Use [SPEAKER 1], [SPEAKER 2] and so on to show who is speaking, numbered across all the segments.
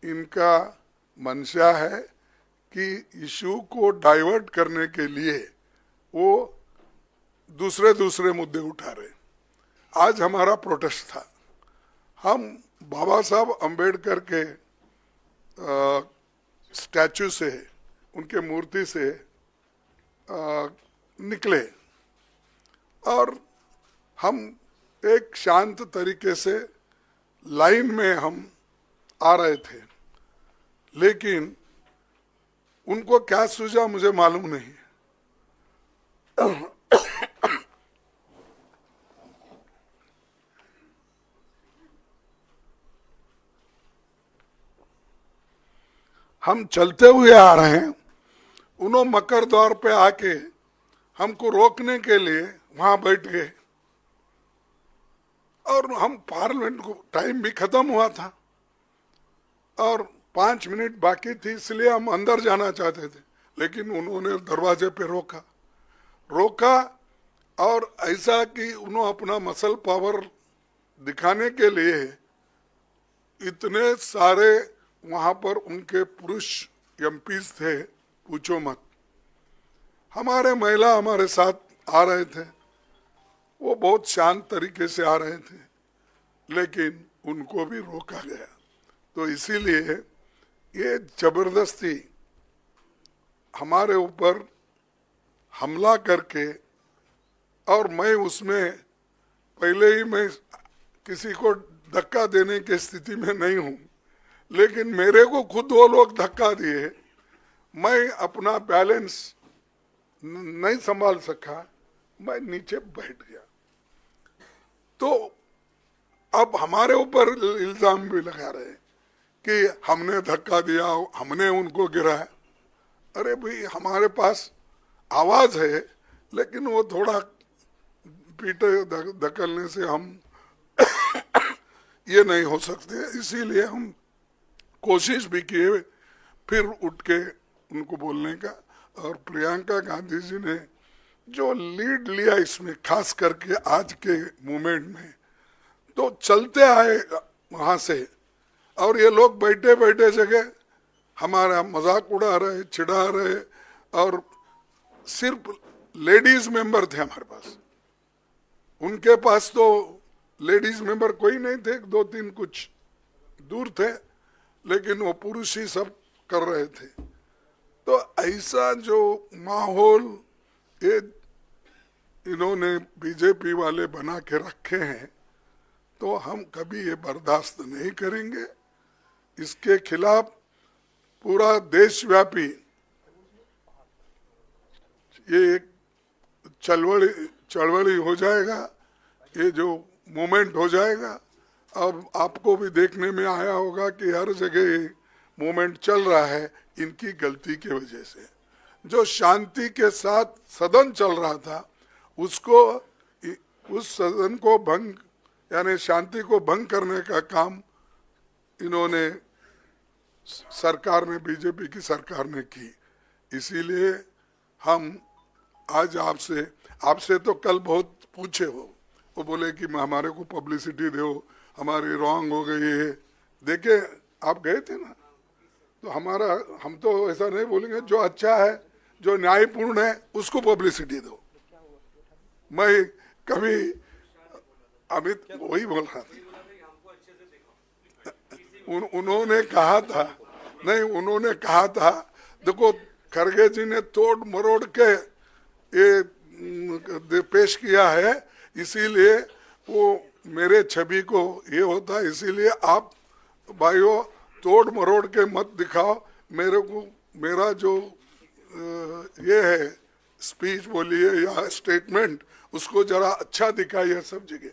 [SPEAKER 1] इनका मंशा है कि इशू को डाइवर्ट करने के लिए वो दूसरे दूसरे मुद्दे उठा रहे। आज हमारा प्रोटेस्ट था, हम बाबा साहब अंबेडकर के स्टैचू से, उनके मूर्ति से निकले और हम एक शांत तरीके से लाइन में हम आ रहे थे, लेकिन उनको क्या सूझा मुझे मालूम नहीं। हम चलते हुए आ रहे हैं, उन्होंने मकर द्वार पे आके हमको रोकने के लिए वहां बैठ गए और हम पार्लियामेंट को टाइम भी खत्म हुआ था और 5 मिनट बाकी थी, इसलिए हम अंदर जाना चाहते थे, लेकिन उन्होंने दरवाजे पे रोका और ऐसा कि उन्होंने अपना मसल पावर दिखाने के लिए इतने सारे वहां पर उनके पुरुष एमपीज थे, पूछो मत। हमारे महिला हमारे साथ आ रहे थे, वो बहुत शांत तरीके से आ रहे थे, लेकिन उनको भी रोका गया। तो इसीलिए ये जबरदस्ती हमारे ऊपर हमला करके, और मैं उसमें पहले ही मैं किसी को धक्का देने की स्थिति में नहीं हूं, लेकिन मेरे को खुद वो लोग धक्का दिए, मैं अपना बैलेंस नहीं संभाल सका, मैं नीचे बैठ गया। तो अब हमारे ऊपर इल्जाम भी लगा रहे कि हमने धक्का दिया, हमने उनको गिराया। अरे भाई, हमारे पास आवाज है, लेकिन वो थोड़ा पीटे धकलने से हम ये नहीं हो सकते, इसीलिए हम कोशिश भी किए फिर उठ के उनको बोलने का। और प्रियंका गांधी जी ने जो लीड लिया इसमें, खास करके आज के मूवमेंट में, तो चलते आए वहां से, और ये लोग बैठे बैठे जगह हमारा मजाक उड़ा रहे, चिढ़ा रहे, और सिर्फ लेडीज मेंबर थे हमारे पास। उनके पास तो लेडीज मेंबर कोई नहीं थे, 2-3 कुछ दूर थे, लेकिन वो पुरुष ही सब कर रहे थे। तो ऐसा जो माहौल ये इन्होंने बीजेपी वाले बना के रखे हैं, तो हम कभी ये बर्दाश्त नहीं करेंगे। इसके खिलाफ पूरा देशव्यापी ये एक चळवळी हो जाएगा, ये जो मूवमेंट हो जाएगा। अब आपको भी देखने में आया होगा कि हर जगह मूवमेंट चल रहा है इनकी गलती की वजह से। जो शांति के साथ सदन चल रहा था, उसको, उस सदन को भंग, यानी शांति को भंग करने का काम इन्होंने, सरकार ने, बीजेपी की सरकार ने की। इसीलिए हम आज आपसे तो कल बहुत पूछे हो, वो बोले कि हमारे को पब्लिसिटी दो, हमारी रॉन्ग हो गई है। देखे, आप गए थे ना, तो हम तो ऐसा नहीं बोलेंगे, जो अच्छा है, जो न्यायपूर्ण है, उसको पब्लिसिटी दो। मैं कभी अमित वही बोल रहा था, उन्होंने कहा था, नहीं, उन्होंने कहा था, देखो खरगे जी ने तोड़ मरोड़ के ये पेश किया है, इसीलिए वो मेरे छवि को ये होता है, इसीलिए आप भाइयों तोड़ मरोड़ के मत दिखाओ मेरे को। मेरा जो ये है स्पीच बोलिए या स्टेटमेंट, उसको जरा अच्छा दिखाइए सब जगह।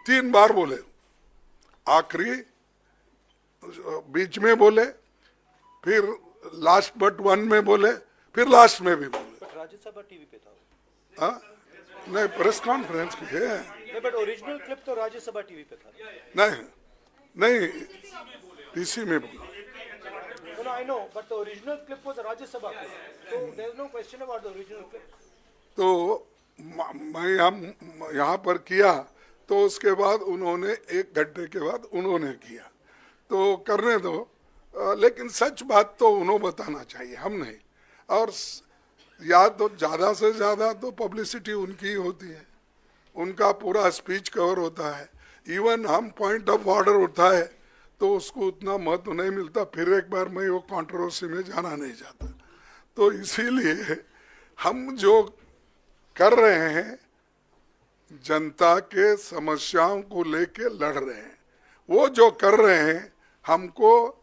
[SPEAKER 1] 3 बार बोले, आखिरी, बीच में बोले, फिर लास्ट बट 1 में बोले, फिर लास्ट में भी बोले।
[SPEAKER 2] राज्यसभा टीवी पे था।
[SPEAKER 1] हाँ, नहीं, प्रेस कॉन्फ्रेंस की है,
[SPEAKER 2] बट ओरिजिनल क्लिप तो राज्यसभा टीवी पे था।
[SPEAKER 1] नहीं, पीसी में बोला।
[SPEAKER 2] No, I know, but the original clip was a Rajya Sabha clip. So there is no question about the original clip.
[SPEAKER 1] तो मैं यहाँ पर किया, तो उसके बाद उन्होंने 1 घंटे के बाद उन्होंने किया, तो करने दो। लेकिन सच बात तो उन्होंने बताना चाहिए, हम नहीं। और या तो ज़्यादा से ज़्यादा तो पब्लिसिटी उनकी ही होती है, उनका पूरा स्पीच कवर होता है। इवन हम पॉइंट ऑफ ऑर्डर उठाए तो उसको उतना महत्व नहीं मिलता, फिर एक बार मैं वो कंट्रोवर्सी में जाना नहीं चाहता। तो इसीलिए हम जो कर रहे हैं, जनता के समस्याओं को लेके लड़ रहे हैं। वो जो कर रहे हैं, हमको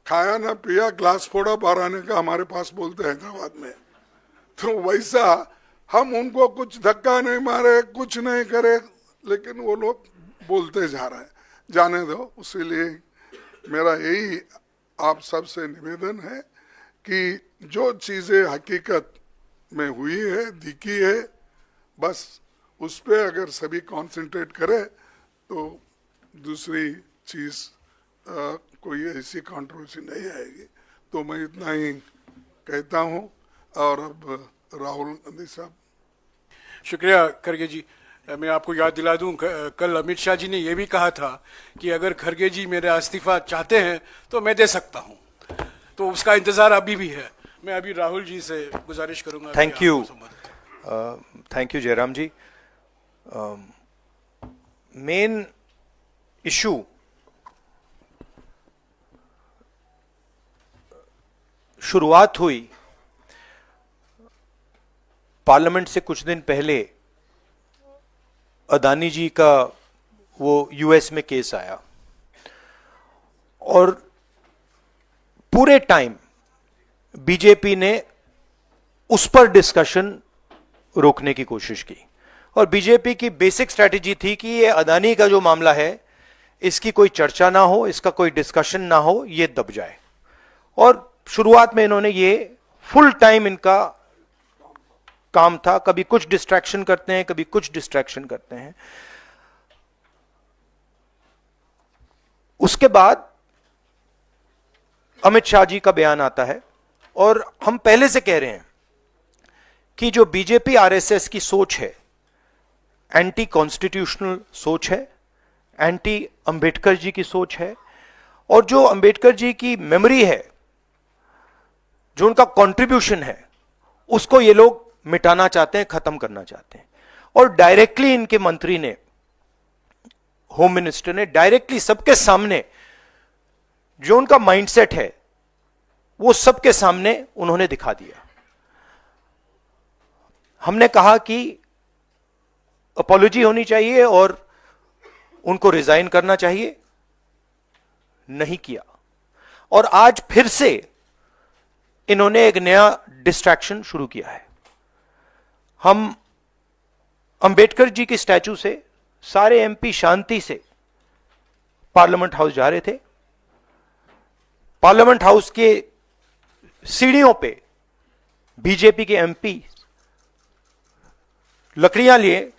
[SPEAKER 1] खाया ना पिया ग्लास फोड़ा बाराने का हमारे पास बोलते हैं हैदराबाद में, तो वैसा हम उनको कुछ धक्का नहीं मारे, कुछ नहीं करे, लेकिन वो लोग बोलते जा रहे हैं। जाने दो। इसीलिए मेरा यही आप सबसे निवेदन है कि जो चीज़ें हकीकत में हुई है, दिखी है, बस उस पर अगर सभी कंसंट्रेट करें तो दूसरी चीज़ कोई ऐसी कंट्रोवर्सी नहीं आएगी। तो मैं इतना ही कहता हूँ। और अब राहुल गांधी साहब।
[SPEAKER 3] शुक्रिया खरगे जी। मैं आपको याद दिला दूं, कल अमित शाह जी ने यह भी कहा था कि अगर खरगे जी मेरा इस्तीफा चाहते हैं तो मैं दे सकता हूं, तो उसका इंतजार अभी भी है। मैं अभी राहुल जी से गुजारिश करूंगा।
[SPEAKER 4] Thank you Jairam ji. Main issue शुरुआत हुई पार्लियामेंट से कुछ दिन पहले, अदानी जी का वो यूएस में केस आया और पूरे टाइम बीजेपी ने उस पर डिस्कशन रोकने की कोशिश की। और बीजेपी की बेसिक स्ट्रैटेजी थी कि ये अदानी का जो मामला है, इसकी कोई चर्चा ना हो, इसका कोई डिस्कशन ना हो, ये दब जाए। और शुरुआत में इन्होंने ये फुल टाइम इनका काम था, कभी कुछ डिस्ट्रैक्शन करते हैं, कभी कुछ डिस्ट्रैक्शन करते हैं। उसके बाद अमित शाह जी का बयान आता है और हम पहले से कह रहे हैं कि जो बीजेपी आरएसएस की सोच है, एंटी कॉन्स्टिट्यूशनल सोच है, एंटी अंबेडकर जी की सोच है, और जो अंबेडकर जी की मेमोरी है, जो उनका कंट्रीब्यूशन है, उसको ये लोग मिटाना चाहते हैं, खत्म करना चाहते हैं। और डायरेक्टली इनके मंत्री ने, होम मिनिस्टर ने डायरेक्टली सबके सामने जो उनका माइंडसेट है वो सबके सामने उन्होंने दिखा दिया। हमने कहा कि अपॉलॉजी होनी चाहिए और उनको रिजाइन करना चाहिए, नहीं किया। और आज फिर से इन्होंने एक नया डिस्ट्रैक्शन शुरू किया है। हम अंबेडकर जी की स्टैचू से सारे एमपी शांति से पार्लियामेंट हाउस जा रहे थे। पार्लियामेंट हाउस के सीढ़ियों पे बीजेपी के एमपी लकड़ियां लिए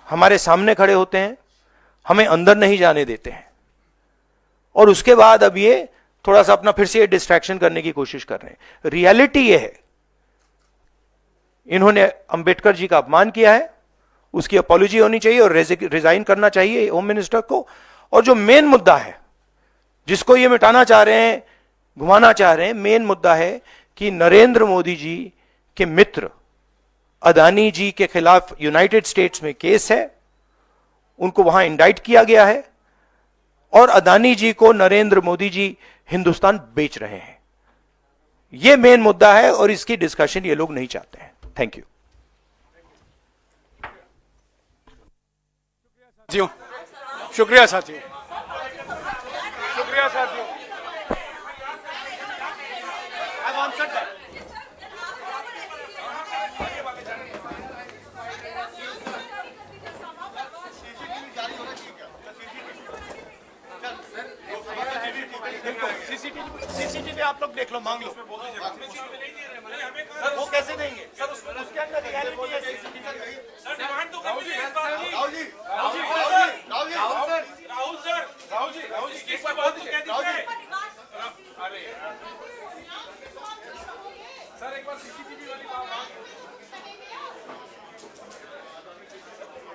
[SPEAKER 4] हमारे सामने खड़े होते हैं, हमें अंदर नहीं जाने देते हैं। और उसके बाद अब ये थोड़ा सा अपना फिर से डिस्ट्रैक्शन करने की कोशिश कर रहे हैं। रियलिटी ये है, इन्होंने अंबेडकर जी का अपमान किया है, उसकी अपॉलॉजी होनी चाहिए और रिजाइन करना चाहिए होम मिनिस्टर को। और जो मेन मुद्दा है, जिसको ये मिटाना चाह रहे हैं, घुमाना चाह रहे हैं, मेन मुद्दा है कि नरेंद्र मोदी जी के मित्र अदानी जी के खिलाफ यूनाइटेड स्टेट्स में केस है, उनको वहां इंडाइट किया गया है, और अदानी जी को नरेंद्र मोदी जी हिंदुस्तान बेच रहे हैं। यह मेन मुद्दा है और इसकी डिस्कशन ये लोग नहीं चाहते हैं। Thank you.
[SPEAKER 3] साथियों, शुक्रिया साथियों, शुक्रिया साथियों।
[SPEAKER 2] सीसीटीवी आप लोग देख लो, मांग लो। सर वो कैसे देंगे सर? उसके अंदर रियलिटी है। सीसीटीवी सर, डिमांड तो कर दीजिए।